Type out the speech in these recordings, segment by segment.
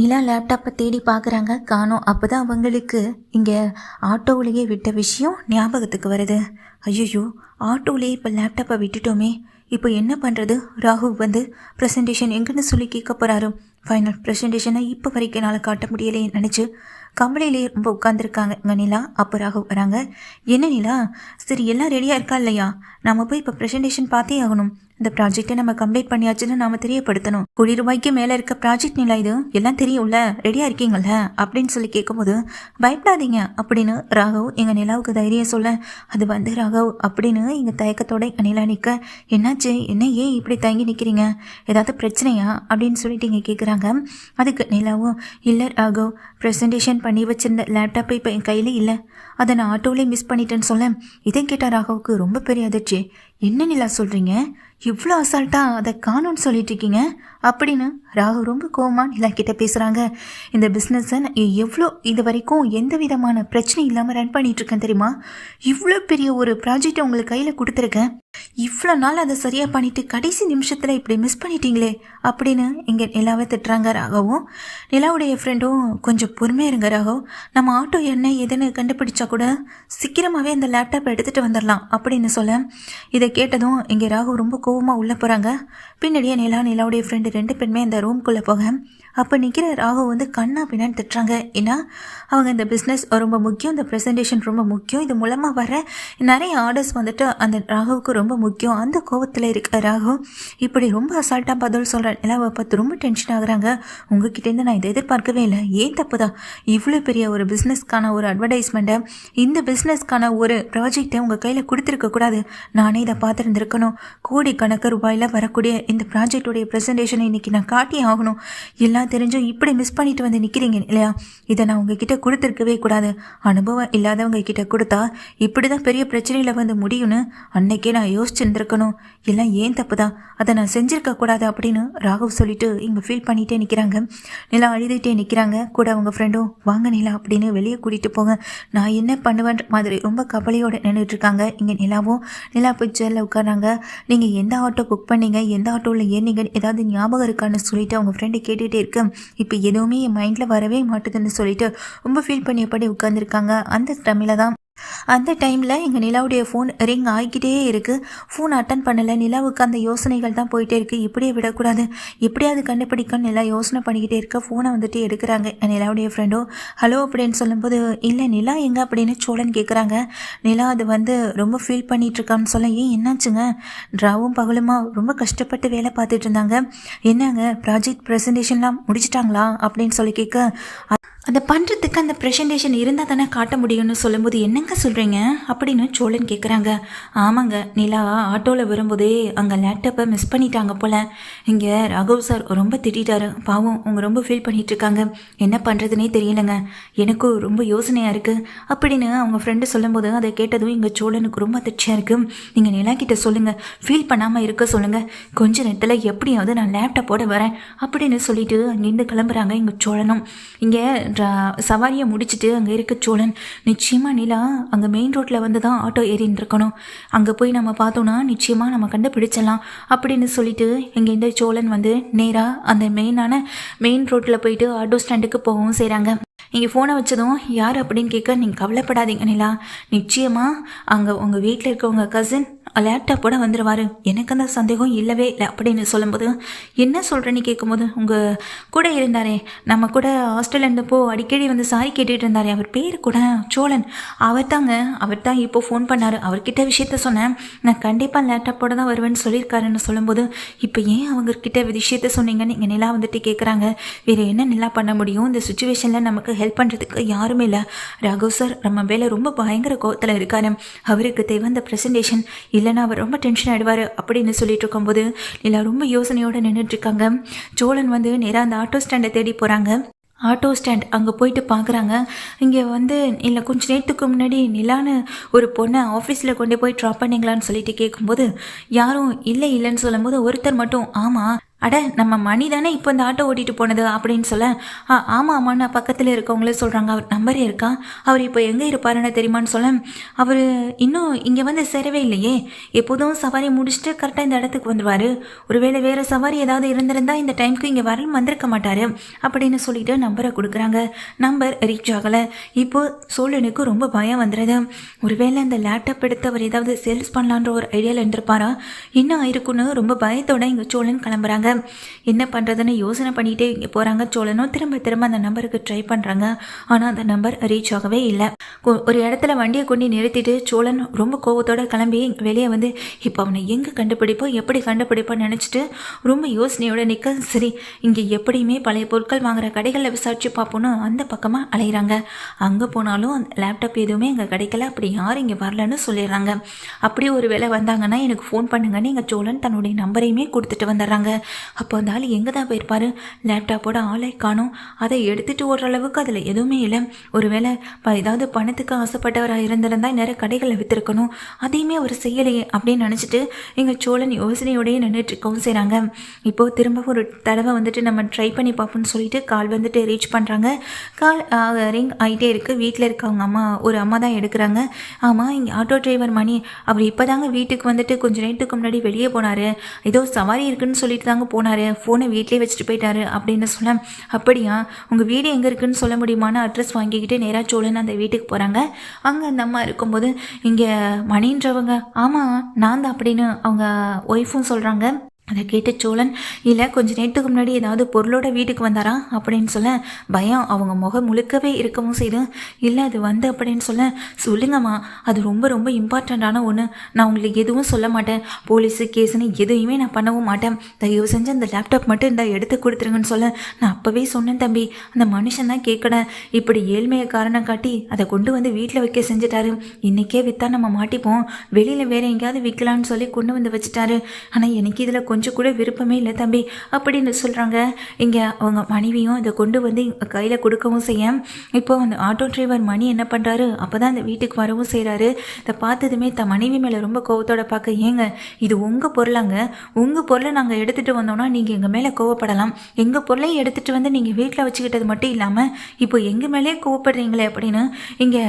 நிலா லேப்டாப்பை தேடி பார்க்குறாங்க, காணோம். அப்போ தான் அவங்களுக்கு இங்கே ஆட்டோவிலேயே விட்ட விஷயம் ஞாபகத்துக்கு வருது. ஐயோ, ஆட்டோவிலேயே இப்போ லேப்டாப்பை விட்டுட்டோமே, இப்போ என்ன பண்ணுறது? ராகு வந்து ப்ரெசன்டேஷன் எங்கன்னு சொல்லி கேட்க போகிறாரு. ஃபைனல் ப்ரெசன்டேஷனை இப்போ வரைக்கும் என்னால் காட்ட முடியலையே நினச்சி கம்பளையிலேயே ரொம்ப உட்காந்துருக்காங்க இங்கே நிலா. அப்போ ராகு வராங்க. என்ன நிலா, சரி எல்லாம் ரெடியாக இருக்கா இல்லையா? நம்ம போய் இப்போ ப்ரெசன்டேஷன் பார்த்தே ஆகணும். இந்த ப்ராஜெக்டை நம்ம கம்ப்ளீட் பண்ணியாச்சுன்னு நாம தெரியப்படுத்தணும். ₹1,00,00,000 மேலே இருக்க ப்ராஜெக்ட் நிலா, இது எல்லாம் தெரியும்ல, ரெடியாக இருக்கீங்கள்ல அப்படின்னு சொல்லி கேட்கும்போது, பயப்படாதீங்க அப்படின்னு ராகவ் எங்கள் நிலாவுக்கு தைரியம் சொல்ல, அது வந்து ராகவ் அப்படின்னு இங்கே தயக்கத்தோட எங்கள் நிலா நிற்க, என்னாச்சு, என்ன, ஏன் இப்படி தயங்கி நிற்கிறீங்க, ஏதாவது பிரச்சனையா அப்படின்னு சொல்லிட்டு இங்கே கேட்குறாங்க. அதுக்கு நிலாவும், இல்லை ராகவ், ப்ரெசன்டேஷன் பண்ணி வச்சிருந்த லேப்டாப்பை இப்போ என் கையில் இல்லை, அதை நான் ஆட்டோவிலே மிஸ் பண்ணிட்டேன்னு சொல்ல, இதை கேட்டால் ராகவுக்கு ரொம்ப பெரிய அதிர்ச்சி. என்ன நிலா சொல்கிறீங்க, இவ்வளோ அசால்ட்டாக அதை காணும்னு சொல்லிட்டு இருக்கீங்க அப்படின்னு ராகு ரொம்ப கோவமாக நிலா கிட்ட பேசுகிறாங்க. இந்த பிஸ்னஸை நான் எவ்வளோ இது வரைக்கும் எந்த விதமான பிரச்சனையும் இல்லாமல் ரன் பண்ணிகிட்ருக்கேன் தெரியுமா? இவ்வளோ பெரிய ஒரு ப்ராஜெக்டை உங்களுக்கு கையில் கொடுத்துருக்கேன், இவ்வளோ நாள் அதை சரியாக பண்ணிவிட்டு கடைசி நிமிஷத்தில் இப்படி மிஸ் பண்ணிட்டீங்களே அப்படின்னு இங்கே நிலாவை திட்டுறாங்க ராகவும். நிலாவுடைய ஃப்ரெண்டும், கொஞ்சம் பொறுமையாக இருங்க ராகவ், நம்ம ஆட்டோ என்ன எதுன்னு கண்டுபிடிச்சா கூட சீக்கிரமாகவே அந்த லேப்டாப்பை எடுத்துகிட்டு வந்துடலாம் அப்படின்னு சொல்ல, இதை கேட்டதும் இங்கே ராகு ரொம்ப கோவமாக உள்ளே போகிறாங்க. பின்னாடியே நிலாவுடைய ஃப்ரெண்டு 2 பேருமே அந்த ரூம்குள்ளே போக, அப்போ நிற்கிற ராகு வந்து கண்ணா பின்னான்னு திட்டுறாங்க. ஏன்னா அவங்க இந்த பிஸ்னஸ் ரொம்ப முக்கியம், இந்த ப்ரெசன்டேஷன் ரொம்ப முக்கியம், இது மூலமாக வர நிறைய ஆர்டர்ஸ் வந்துட்டு அந்த ராகுவுக்கு ரொம்ப முக்கியம். அந்த கோவத்தில் இருக்க ராகு இப்படி ரொம்ப அசால்ட்டாக பதில் சொல்கிறேன். நிலாவை பார்த்து ரொம்ப டென்ஷன் ஆகுறாங்க. உங்ககிட்டேருந்து நான் இதை எதிர்பார்க்கவே இல்லை, ஏன் தப்பு தான், இவ்வளோ பெரிய ஒரு பிஸ்னஸ்க்கான ஒரு அட்வர்டைஸ்மெண்ட்டை, இந்த பிஸ்னஸ்க்கான ஒரு ப்ராஜெக்டை உங்கள் கையில் கொடுத்துருக்கக்கூடாது, நானே இதை பார்த்துருந்துருக்கணும். கோடிக்கணக்கு ரூபாயில் வரக்கூடிய இந்த ப்ராஜெக்டுடைய ப்ரெசன்டேஷனை இன்றைக்கி நான் காட்டி ஆகணும். எல்லாம் தெரிஞ்சும் இப்படி மிஸ் பண்ணிட்டு வந்து நிற்கிறீங்க இல்லையா, இதை நான் உங்ககிட்ட கொடுத்துருக்கவே கூடாது, அனுபவம் இல்லாதவங்க கிட்ட கொடுத்தா இப்படி தான் பெரிய பிரச்சனையில் வந்து முடியும்னு அன்னைக்கே நான் யோசிச்சுருந்துருக்கணும், எல்லாம் ஏன் தப்பு தான், அதை நான் செஞ்சுருக்க கூடாது அப்படின்னு ராகவ் சொல்லிட்டு இங்கே ஃபீல் பண்ணிகிட்டே நிற்கிறாங்க. நிலா அழுதுகிட்டே நிற்கிறாங்க. கூட அவங்க ஃப்ரெண்டும், வாங்க நிலா அப்படின்னு வெளியே கூட்டிகிட்டு போங்க, நான் என்ன பண்ணுவேன்ற மாதிரி ரொம்ப கவலையோடு நின்றுட்டுருக்காங்க. இங்கே நிலாவும் நிலா போய் ஜெல்ல உட்காராங்க. நீங்கள் எந்த ஆட்டோ புக் பண்ணீங்க, எந்த ஆட்டோவில் ஏறினீங்கன்னு ஏதாவது ஞாபகம் இருக்கான்னு சொல்லிட்டு அவங்க ஃப்ரெண்டு கேட்டுகிட்டே இருக்கு. இப்போ எதுவுமே என் மைண்டில் வரவே மாட்டுதுன்னு சொல்லிட்டு ரொம்ப ஃபீல் பண்ணியபடி உட்காந்துருக்காங்க. அந்த டைமில் எங்கள் நிலாவுடைய ஃபோன் ரிங் ஆகிக்கிட்டே இருக்குது. ஃபோன் அட்டன் பண்ணலை. நிலாவுக்கு அந்த யோசனைகள் தான் போயிட்டே இருக்குது. இப்படியே விடக்கூடாது, எப்படியாவது கண்டுபிடிக்கணும்னு நிலா யோசனை பண்ணிக்கிட்டே இருக்க, ஃபோனை வந்துட்டு எடுக்கிறாங்க நிலாவுடைய ஃப்ரெண்டோ. ஹலோ அப்படின்னு சொல்லும்போது, இல்லை நிலா எங்கே அப்படின்னு சோழன் கேட்குறாங்க. நிலா அது வந்து ரொம்ப ஃபீல் பண்ணிகிட்ருக்கான்னு சொல்ல, ஏன் என்னாச்சுங்க, ராவும் பகலுமா ரொம்ப கஷ்டப்பட்டு வேலை பார்த்துட்டு இருந்தாங்க, என்னங்க ப்ராஜெக்ட் ப்ரெசன்டேஷன்லாம் முடிச்சிட்டாங்களா அப்படின்னு சொல்லி கேட்க, அதை பண்ணுறதுக்கு அந்த ப்ரெசன்டேஷன் இருந்தால் தானே காட்ட முடியும்னு சொல்லும்போது, என்னங்க சொல்கிறீங்க அப்படின்னு சோழன் கேட்குறாங்க. ஆமாங்க, நிலா ஆட்டோவில் வரும்போதே அங்கே லேப்டாப்பை மிஸ் பண்ணிட்டாங்க போல், இங்கே ராகவ் சார் ரொம்ப திட்டாரு, பாவம் அவங்க ரொம்ப ஃபீல் பண்ணிகிட்ருக்காங்க, என்ன பண்ணுறதுனே தெரியலைங்க, எனக்கும் ரொம்ப யோசனையாக இருக்குது அப்படின்னு அவங்க ஃப்ரெண்டு சொல்லும்போது, அதை கேட்டதும் இங்கே சோழனுக்கு ரொம்ப அதிர்ச்சியாக இருக்குது. நீங்கள் நிலா கிட்ட சொல்லுங்கள், ஃபீல் பண்ணாமல் இருக்க சொல்லுங்கள், கொஞ்ச நேரத்தில் எப்படியாவது நான் லேப்டாப்போட வரேன் அப்படின்னு சொல்லிட்டு அங்கேருந்து கிளம்புறாங்க இங்கே சோழனும். இங்கே சவாரியை முடிச்சுட்டு அங்கே இருக்க சோழன், நிச்சயமாக நிலா அங்கே மெயின் ரோட்டில் வந்து தான் ஆட்டோ ஏறின்னு இருக்கணும், அங்கே போய் நம்ம பார்த்தோன்னா நிச்சயமாக நம்ம கண்டுபிடிச்சிடலாம் அப்படின்னு சொல்லிட்டு இங்கேருந்து சோழன் வந்து நேராக அந்த மெயின் ரோட்டில் போயிட்டு ஆட்டோ ஸ்டாண்டுக்கு போகவும் செய்கிறாங்க. இங்கே ஃபோனை வச்சதும் யார் அப்படின்னு கேட்க, நீங்கள் கவலைப்படாதீங்க நிலா, நிச்சயமாக அங்கே உங்கள் வீட்டில் இருக்க உங்கள் கசின் லேப்டாப்போட வந்துடுவார், எனக்கு அந்த சந்தேகம் இல்லவே இல்லை அப்படின்னு சொல்லும்போது, என்ன சொல்கிறேன்னு கேட்கும்போது, உங்கள் கூட இருந்தாரே, நம்ம கூட ஹாஸ்டலில் இருந்தப்போ அடிக்கடி வந்து சாரி கேட்டுகிட்டு இருந்தாரே, அவர் பேர் கூட சோழன், அவர் தான் இப்போ ஃபோன் பண்ணார், அவர்கிட்ட விஷயத்த சொன்னேன், நான் கண்டிப்பாக லேப்டாப்போட தான் வருவேன்னு சொல்லியிருக்காருன்னு சொல்லும்போது, இப்போ ஏன் அவங்கக்கிட்ட விஷயத்த சொன்னீங்கன்னு இங்கே நிலா வந்துட்டு கேட்குறாங்க. வேறு என்ன நிலா பண்ண முடியும், இந்த சுச்சுவேஷனில் நமக்கு ஹெல்ப் பண்ணுறதுக்கு யாருமே இல்லை, ராகவ் சார் நம்ம வேலை ரொம்ப பயங்கர கோவத்தில் இருக்காரு, அவருக்கு தேவை அந்த ப்ரெசன்டேஷன், இல்லைன்னா அவர் ரொம்ப டென்ஷன் ஆகிடுவார் அப்படின்னு சொல்லிட்டு இருக்கும்போது நிலா ரொம்ப யோசனையோடு நின்றுட்டுருக்காங்க. சோழன் வந்து நேராக அந்த ஆட்டோ ஸ்டாண்டை தேடி போகிறாங்க. ஆட்டோ ஸ்டாண்ட் அங்கே போயிட்டு பார்க்குறாங்க. இங்கே வந்து இல்லை கொஞ்சம் நேரத்துக்கு முன்னாடி நிலான்னு ஒரு பொண்ணை ஆஃபீஸில் கொண்டு போய் ட்ராப் பண்ணிங்களான்னு சொல்லிட்டு கேட்கும்போது, யாரும் இல்லைன்னு சொல்லும்போது ஒருத்தர் மட்டும், ஆமாம் அட நம்ம மணி தானே இப்போ இந்த ஆட்டோ ஓட்டிகிட்டு போனது அப்படின்னு சொல்ல, ஆமாம் ஆமாம், நான் பக்கத்தில் இருக்கவங்களே சொல்கிறாங்க, அவர் நம்பரே இருக்கா, அவர் இப்போ எங்கே இருப்பாருன்னு தெரியுமான்னு சொல்ல, அவர் இன்னும் இங்கே வந்து சேரவே இல்லையே, எப்போதும் சவாரி முடிச்சுட்டு கரெக்டாக இந்த இடத்துக்கு வந்துடுவார், ஒருவேளை வேறு சவாரி ஏதாவது இருந்திருந்தால் இந்த டைமுக்கு இங்கே வந்திருக்க மாட்டார் அப்படின்னு சொல்லிட்டு நம்பரை கொடுக்குறாங்க. நம்பர் ரீச் ஆகலை. இப்போது சோழனுக்கு ரொம்ப பயம் வந்துடுது. ஒருவேளை அந்த லேப்டாப் எடுத்து அவர் ஏதாவது சேல்ஸ் பண்ணலான்ற ஒரு ஐடியாவில் இருந்திருப்பாரா, என்ன ஆயிருக்குன்னு ரொம்ப பயத்தோட இங்கே சோழன் கிளம்புறாங்க. என்ன பண்ணுறதுன்னு யோசனை பண்ணிகிட்டே இங்கே போகிறாங்க. சோழனும் திரும்ப திரும்ப அந்த நம்பருக்கு ட்ரை பண்ணுறாங்க. ஆனால் அந்த நம்பர் ரீச் ஆகவே இல்லை. ஒரு இடத்துல வண்டியை கொண்டு நிறுத்திட்டு சோழன் ரொம்ப கோபத்தோடு கிளம்பி வெளியே வந்து இப்போ அவனை எங்கே கண்டுபிடிப்போம், எப்படி கண்டுபிடிப்போன்னு நினச்சிட்டு ரொம்ப யோசனையோடு நிற்க, சரி இங்கே எப்படியுமே பழைய பொருட்கள் வாங்குகிற கடைகளில் விசாரித்து பார்ப்போன்னு அந்த பக்கமாக அலைகிறாங்க. அங்கே போனாலும் அந்த லேப்டாப் எதுவுமே இங்கே கிடைக்கல, அப்படி யாரும் இங்கே வரலன்னு சொல்லிடுறாங்க. அப்படி ஒரு வேளை வந்தாங்கன்னா எனக்கு ஃபோன் பண்ணுங்கன்னு எங்கள் சோழன் தன்னுடைய நம்பரையுமே கொடுத்துட்டு வந்துடுறாங்க. அப்போ அந்த ஆள் எங்கே தான் போயிருப்பார், லேப்டாப்போட ஆளை காணும், அதை எடுத்துகிட்டு ஓடுற அளவுக்கு அதில் எதுவுமே இல்லை. ஒருவேளை ஏதாவது பணத்துக்கு ஆசைப்பட்டவராக இருந்திருந்தால் நிறைய கடைகளில் விற்றுருக்கணும், அதையுமே அவர் செய்யலையே அப்படின்னு நினச்சிட்டு எங்கள் சோழன் யோசனையோடையே நின்றுட்டுருக்கவும் செய்கிறாங்க. இப்போது திரும்ப ஒரு தடவை வந்துட்டு நம்ம ட்ரை பண்ணி பார்ப்போம்னு சொல்லிட்டு கால் வந்துட்டு ரீச் பண்ணுறாங்க. கால் ரிங் ஆகிட்டே இருக்குது. வீட்டில் இருக்க அவங்க ஒரு அம்மா தான் எடுக்கிறாங்க. ஆமாம், இங்கே ஆட்டோ டிரைவர் மணி, அவர் இப்போ தாங்க வீட்டுக்கு வந்துட்டு கொஞ்சம் நேரத்துக்கு முன்னாடி வெளியே போனார், ஏதோ சவாரி இருக்குன்னு சொல்லிட்டு தாங்க போனார், ஃபோனை வீட்டிலே வச்சுட்டு போயிட்டாரு அப்படின்னு சொல்ல, அப்படியா, உங்கள் வீடு எங்கே இருக்குன்னு சொல்ல முடியுமான்னு அட்ரஸ் வாங்கிக்கிட்டு நேராக சோழன் அந்த வீட்டுக்கு போகிறாங்க. அங்கே அந்த அம்மா இருக்கும்போது இங்கே மணின்றவங்க, ஆமாம் நான் தான் அப்படின்னு அவங்க ஒய்ஃபும் சொல்கிறாங்க. அதை கேட்டு சோழன், இல்லை கொஞ்சம் நேரத்துக்கு முன்னாடி ஏதாவது பொருளோட வீட்டுக்கு வந்தாரா அப்படின்னு சொல்ல, பயம் அவங்க முகம் முழுக்கவே இருக்கவும் செய்து, இல்லை அது வந்து அப்படின்னு சொல்ல, சொல்லுங்கம்மா, அது ரொம்ப ரொம்ப இம்பார்ட்டண்ட்டான ஒன்று, நான் உங்களுக்கு எதுவும் சொல்ல மாட்டேன், போலீஸு கேஸுன்னு எதுவுமே நான் பண்ணவும் மாட்டேன், தயவு செஞ்சு அந்த லேப்டாப் மட்டும் இந்த எடுத்து கொடுத்துருங்கன்னு சொல்ல, நான் அப்போவே சொன்னேன் தம்பி, அந்த மனுஷன் தான் கேட்கணும், இப்படி ஏழ்மையை காரணம் காட்டி அதை கொண்டு வந்து வீட்டில் வைக்க செஞ்சுட்டாரு, இன்றைக்கே விற்றா நம்ம மாட்டிப்போம், வெளியில் வேறு எங்கேயாவது விற்கலான்னு சொல்லி கொண்டு வந்து வச்சுட்டாரு, ஆனால் எனக்கு இதில் கொஞ்சம் கூட விருப்பமே இல்லை தம்பி அப்படின்னு சொல்கிறாங்க. இங்கே அவங்க மனைவியும் இதை கொண்டு வந்து கையில் கொடுக்கவும் செய்ய, இப்போ அந்த ஆட்டோ டிரைவர் மணி என்ன பண்ணுறாரு, அப்போ தான் அந்த வீட்டுக்கு வரவும் செய்கிறாரு. இதை பார்த்ததுமே தன் மனைவி மேலே ரொம்ப கோவத்தோட பார்க்க, ஏங்க இது உங்கள் பொருளாங்க, உங்கள் பொருளை நாங்கள் எடுத்துகிட்டு வந்தோம்னா நீங்கள் எங்கள் மேலே கோவப்படலாம், எங்கள் பொருளையும் எடுத்துகிட்டு வந்து நீங்கள் வீட்டில் வச்சுக்கிட்டது மட்டும் இல்லாமல் இப்போ எங்கள் மேலே கோவப்படுறீங்களே அப்படின்னு இங்கே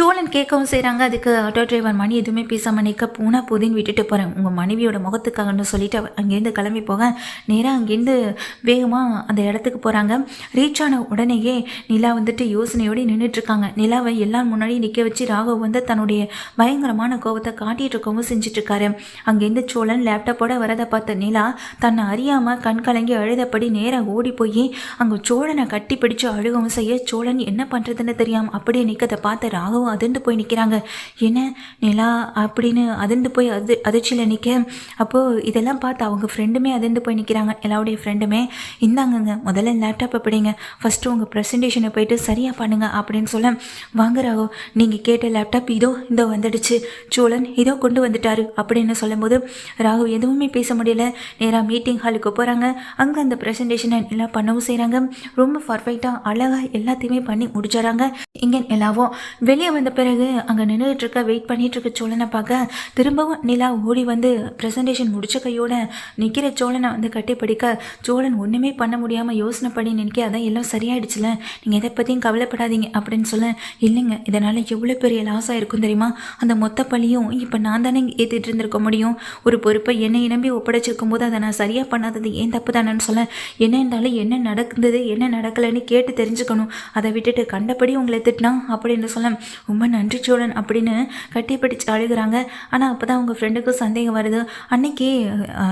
சோழன் கேட்கவும் செய்கிறாங்க. அதுக்கு ஆட்டோ டிரைவர் மணி எதுவுமே பேசாமல் நிற்க, பூனா புதின்னு விட்டுட்டு போகிறேன் உங்கள் மனைவியோட முகத்துக்காகன்னு சொல்லிட்டு அங்கேருந்து கிளம்பி போக நேராக அங்கேருந்து வேகமாக அந்த இடத்துக்கு போகிறாங்க. ரீச் ஆன உடனேயே நிலா வந்துட்டு யோசனையோடு நின்றுட்டுருக்காங்க. நிலாவை எல்லாரும் முன்னாடி நிற்க வச்சு ராகவ் வந்து தன்னுடைய பயங்கரமான கோபத்தை காட்டிகிட்டு இருக்கவும் செஞ்சிட்ருக்காரு. அங்கேருந்து சோழன் லேப்டாப்போட வரதை பார்த்த நிலா தன்னை அறியாமல் கண் கலங்கி அழுதபடி நேராக ஓடி போய் அங்கே சோழனை கட்டி பிடிச்சு அழுகவும் செய்ய, சோழன் என்ன பண்ணுறதுன்னு தெரியாமல் அப்படியே நிற்கதை பார்த்த ராகவும் அதிர்ந்து போய் நிற்கிறாங்க. என்ன நிலா அப்படின்னு அதிர்ந்து போய் அதிர்ச்சியில் நிற்க, அப்போது இதெல்லாம் பார்த்து அவங்க ஃப்ரெண்டுமே அதிர்ந்து போய் நிற்கிறாங்க. எல்லாருடைய ஃப்ரெண்டுமே, இந்தாங்கங்க முதல்ல லேப்டாப்பை பிடிங்க, ஃபஸ்ட்டு உங்கள் ப்ரெசன்டேஷனை போயிட்டு சரியாக பண்ணுங்க அப்படின்னு சொல்ல, வாங்க ராகோ, நீங்கள் கேட்ட லேப்டாப் இதோ வந்துடுச்சு, சோழன் இதோ கொண்டு வந்துட்டாரு அப்படின்னு சொல்லும்போது ராகவ் எதுவுமே பேச முடியல. நேராக மீட்டிங் ஹாலுக்கு போகிறாங்க. அங்கே அந்த ப்ரெசன்டேஷனை எல்லாம் பண்ணவும் செய்கிறாங்க. ரொம்ப பர்ஃபெக்டாக அழகாக எல்லாத்தையுமே பண்ணி முடிச்சிடறாங்க. இங்கே எல்லாவும் வெளியே வந்த பிறகு அங்கே நின்றுட்டு இருக்க வெயிட் பண்ணிட்டு இருக்க சோழனை பார்க்க திரும்பவும் நிலா ஓடி வந்து ப்ரெசன்டேஷன் முடிச்ச கையோட நிற்கிற சோழனை வந்து கட்டி பிடிக்க, சோழன் ஒன்றுமே பண்ண முடியாமல் யோசனை பண்ணி நினைக்க, அதான் எல்லாம் சரியாயிடுச்சுல, நீங்கள் எதை பற்றியும் கவலைப்படாதீங்க அப்படின்னு சொல்ல, இல்லைங்க இதனால் எவ்வளோ பெரிய லாஸாக இருக்கும் தெரியுமா, அந்த மொத்த பழியும் இப்போ நான் தானே ஏற்றிட்டு இருந்திருக்க முடியும், ஒரு பொறுப்பை என்னை நம்பி ஒப்படைச்சிருக்கும் போது அதை நான் சரியாக பண்ணாதது ஏன் தப்பு தானேன்னு சொல்ல, என்ன இருந்தாலும் என்ன நடக்குது என்ன நடக்கலைன்னு கேட்டு தெரிஞ்சுக்கணும், அதை விட்டுட்டு கண்டபடி உங்களை திட்டினா அப்படின்னு சொல்ல, ரொம்ப நன்றி சோழன் அப்படின்னு கட்டி பிடிச்சு அழுகிறாங்க. ஆனால் அப்போ தான் அவங்க ஃப்ரெண்டுக்கும் சந்தேகம் வருது. அன்னைக்கு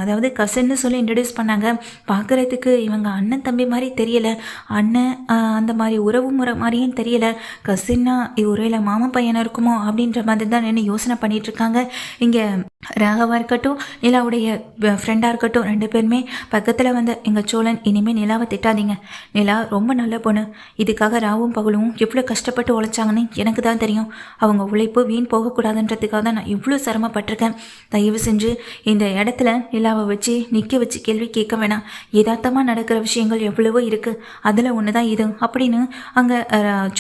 அதாவது கசின்னு சொல்லி இன்ட்ரடியூஸ் பண்ணாங்க, பார்க்குறதுக்கு இவங்க அண்ணன் தம்பி மாதிரி தெரியலை, அண்ணன் அந்த மாதிரி உறவு முறை மாதிரியும் தெரியலை, கசின்னா ஒருவேளை மாமா பையனாக இருக்குமோ அப்படின்ற மாதிரி தான் என்ன யோசனை பண்ணிகிட்ருக்காங்க. இங்கே ராகவா இருக்கட்டும் நிலாவுடைய ஃப்ரெண்டாக இருக்கட்டும் ரெண்டு பேருமே பக்கத்தில் வந்து, எங்கள் சோழன் இனிமேல் நிலாவை திட்டாதீங்க, நிலா ரொம்ப நல்ல பொண்ணு, இதுக்காக ராவும் பகலும் எவ்வளோ கஷ்டப்பட்டு உழைச்சாங்கன்னு எனக்கு தான் தெரியும், அவங்க உழைப்பு வீண் போகக்கூடாதுன்றதுக்காக தான் நான் இவ்வளோ சிரமப்பட்டிருக்கேன், தயவு செஞ்சு இந்த இடத்துல நிலாவை வச்சு நிற்க வச்சு கேள்வி கேட்க வேணாம். யதார்த்தமாக நடக்கிற விஷயங்கள் எவ்வளவோ இருக்குது, அதில் ஒன்று தான் இது அப்படின்னு அங்கே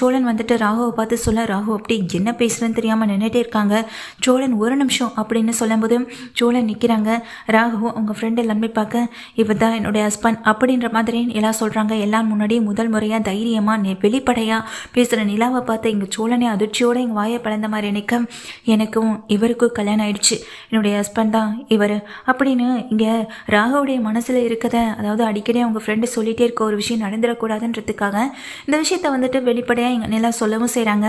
சோழன் வந்துட்டு ராகுவை பார்த்து சொல்ல, ராகு அப்படி என்ன பேசுகிறேன்னு தெரியாமல் நின்றுட்டே இருக்காங்க. சோழன் ஒரு நிமிஷம் அப்படின்னு சொல்லும்போது சோழன் நிற்கிறாங்க. ராகு அவங்க ஃப்ரெண்டு எல்லாமே பார்க்க, இவர் தான் என்னுடைய ஹஸ்பண்ட் அப்படின்ற மாதிரி எல்லாம் சொல்கிறாங்க. எல்லாம் முன்னாடியே முதல் முறையாக தைரியமாக வெளிப்படையாக பேசுகிற நிலாவை பார்த்து இங்கே சோழனே அதிர்ச்சியோடு எங்கள் வாயை பழந்த மாதிரி நிற்க, எனக்கும் இவருக்கும் கல்யாணம் ஆயிடுச்சு, என்னுடைய ஹஸ்பண்ட் தான் இவர் அப்படின்னு இங்கே ராகுவுடைய மனசில் இருக்கதை, அதாவது அடிக்கடி அவங்க ஃப்ரெண்டு சொல்லிகிட்டே இருக்க ஒரு விஷயம் நடந்துடக்கூடாதுன்றதுக்காக இந்த விஷயத்தை வந்துட்டு வெளிப்படையாக எங்கள் நிலா சொல்லவும் செய்கிறாங்க.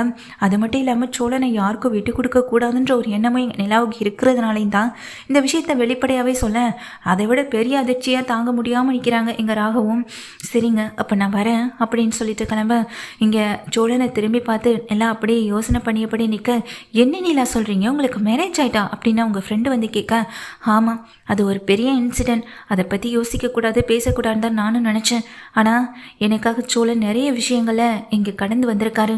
அது மட்டும் இல்லாமல் சோழனை யாருக்கும் விட்டு கொடுக்கக்கூடாதுன்ற ஒரு எண்ணமும் எங்கள் நிலாவுக்கு இருக்கிறதுனாலையும் தான் இந்த விஷயத்தை வெளிப்படையாகவே சொல்ல, அதை விட பெரிய அதிர்ச்சியாக தாங்க முடியாமல் நிற்கிறாங்க எங்கள் ராகவும். சரிங்க அப்போ நான் வரேன் அப்படின்னு சொல்லிட்டு கிளம்ப, இங்கே சோழனை திரும்பி பார்த்து எல்லாம் அப்படியே யோசனை பண்ணியபடி நிற்க, என்ன நீலா சொல்கிறீங்க, உங்களுக்கு மேரேஜ் ஆகிட்டா அப்படின்னு அவங்க ஃப்ரெண்டு வந்து கேட்க, ஆமாம் அது ஒரு பெரிய இன்சிடெண்ட், அதை பற்றி யோசிக்கக்கூடாது பேசக்கூடாதுன்னு தான் நானும் நினச்சேன். ஆனால் எனக்காக சோழன் நிறைய விஷயங்களை இங்கே கடந்து வந்திருக்காரு.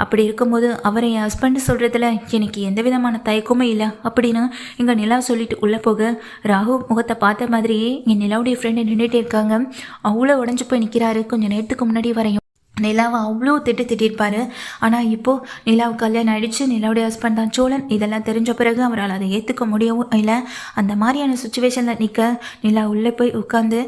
அப்படி இருக்கும்போது அவரை என் ஹஸ்பண்ட் சொல்கிறதுல எனக்கு எந்த விதமான தயக்கமும் இல்லை அப்படின்னு எங்கள் நிலா சொல்லிட்டு உள்ளே போக, ராகு முகத்தை பார்த்த மாதிரியே என் நிலாவுடைய ஃப்ரெண்டு நின்றுட்டே இருக்காங்க. அவ்வளோ உடஞ்சி போய் நிற்கிறாரு. கொஞ்சம் நேரத்துக்கு முன்னாடி வரையும் நிலாவை அவ்வளோ திட்டிருப்பார். ஆனால் இப்போது நிலாவுக்கு கல்யாணம் ஆகிடுச்சு, நிலாவுடைய ஹஸ்பண்ட் தான் சோழன், இதெல்லாம் தெரிஞ்ச பிறகு அவரால் அதை ஏற்றுக்க முடியவும் இல்லை. அந்த மாதிரியான சுச்சுவேஷனில் நிற்க நிலா உள்ளே போய் உட்காந்து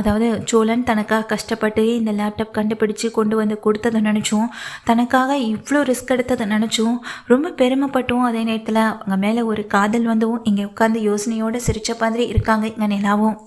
அதாவது சோழன் தனக்காக கஷ்டப்பட்டு இந்த லேப்டாப் கண்டுபிடிச்சு கொண்டு வந்து கொடுத்ததை நினச்சோம், தனக்காக இவ்வளோ ரிஸ்க் எடுத்ததை நினச்சோம், ரொம்ப பெருமைப்பட்டோம். அதே நேரத்தில் அவங்க மேலே ஒரு காதல் வந்தும் இங்கே உட்காந்து யோசனையோடு சிரித்த மாதிரி இருக்காங்க இங்கே நிலாவும்.